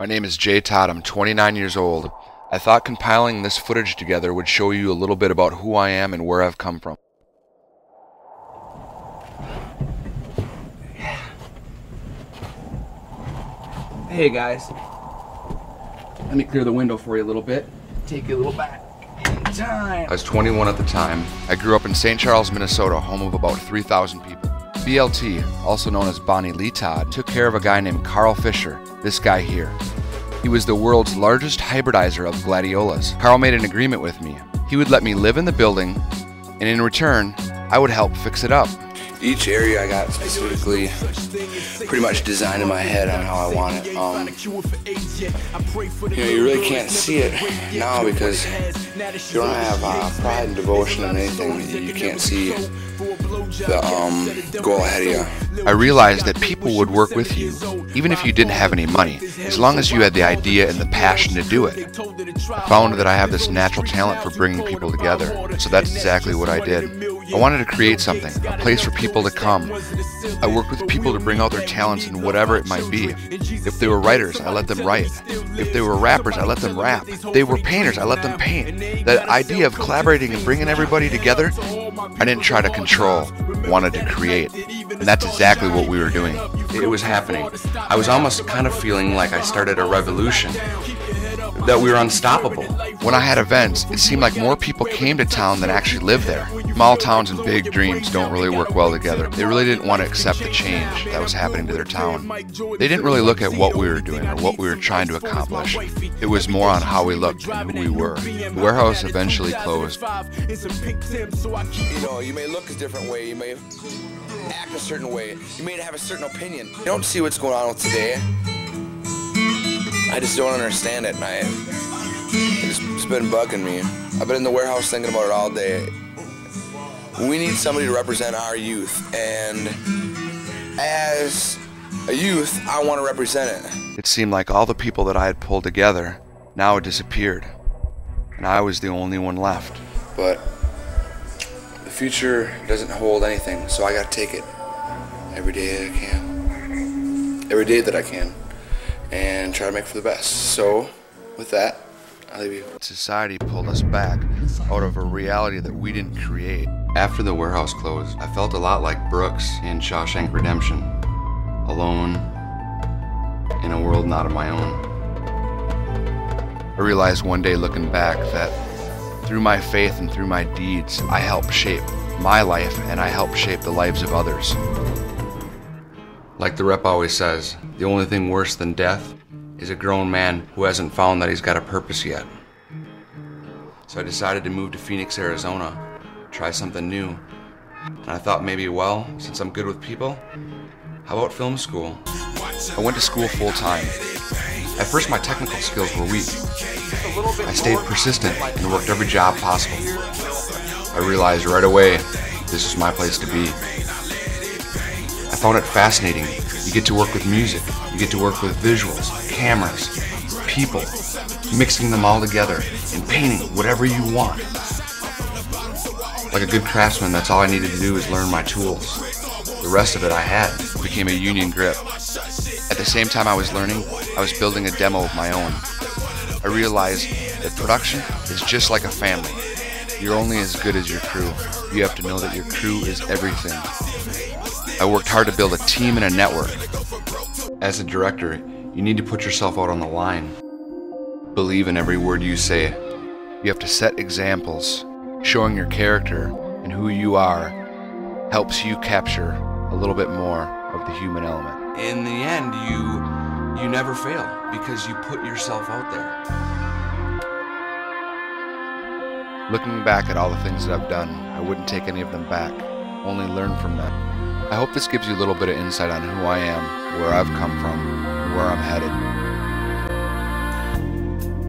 My name is Todd. I'm 29 years old. I thought compiling this footage together would show you a little bit about who I am and where I've come from. Hey guys, let me clear the window for you a little bit. Take you a little back in time. I was 21 at the time. I grew up in St. Charles, Minnesota, home of about 3,000 people. BLT, also known as Bonnie Lee Todd, took care of a guy named Carl Fisher, this guy here. He was the world's largest hybridizer of gladiolas. Carl made an agreement with me. He would let me live in the building, and in return, I would help fix it up. Each area I got specifically pretty much designed in my head on how I want it. You really can't see it now because you don't have pride and devotion in anything. You can't see the goal ahead of you. I realized that people would work with you, even if you didn't have any money, as long as you had the idea and the passion to do it. I found that I have this natural talent for bringing people together, so that's exactly what I did. I wanted to create something, a place for people to come. I worked with people to bring out their talents in whatever it might be. If they were writers, I let them write. If they were rappers, I let them rap. If they were painters, I let them paint. That idea of collaborating and bringing everybody together, I didn't try to control, I wanted to create. And that's exactly what we were doing. It was happening. I was almost kind of feeling like I started a revolution, that we were unstoppable. When I had events, it seemed like more people came to town than actually lived there. Small towns and big dreams don't really work well together. They really didn't want to accept the change that was happening to their town. They didn't really look at what we were doing or what we were trying to accomplish. It was more on how we looked and who we were. The warehouse eventually closed. You know, you may look a different way, you may act a certain way, you may have a certain opinion. You don't see what's going on with today. I just don't understand it, and it's been bugging me. I've been in the warehouse thinking about it all day. We need somebody to represent our youth, and as a youth, I want to represent it. It seemed like all the people that I had pulled together now had disappeared, and I was the only one left. But the future doesn't hold anything, so I gotta take it every day I can. Every day that I can. And try to make for the best. So, with that, I'll leave you. Society pulled us back out of a reality that we didn't create. After the warehouse closed, I felt a lot like Brooks in Shawshank Redemption. Alone, in a world not of my own. I realized one day looking back that through my faith and through my deeds, I helped shape my life and I helped shape the lives of others. Like the rep always says, the only thing worse than death is a grown man who hasn't found that he's got a purpose yet. So I decided to move to Phoenix, Arizona, try something new. And I thought maybe, well, since I'm good with people, how about film school? I went to school full-time. At first my technical skills were weak. I stayed persistent and worked every job possible. I realized right away this was my place to be. I found it fascinating. You get to work with music, you get to work with visuals, cameras, people, mixing them all together and painting whatever you want. Like a good craftsman, that's all I needed to do is learn my tools. The rest of it I had. It became a union grip. At the same time I was learning, I was building a demo of my own. I realized that production is just like a family. You're only as good as your crew. You have to know that your crew is everything. I worked hard to build a team and a network. As a director, you need to put yourself out on the line. Believe in every word you say. You have to set examples. Showing your character and who you are helps you capture a little bit more of the human element. In the end, you never fail because you put yourself out there. Looking back at all the things that I've done, I wouldn't take any of them back, only learn from them. I hope this gives you a little bit of insight on who I am, where I've come from, and where I'm headed.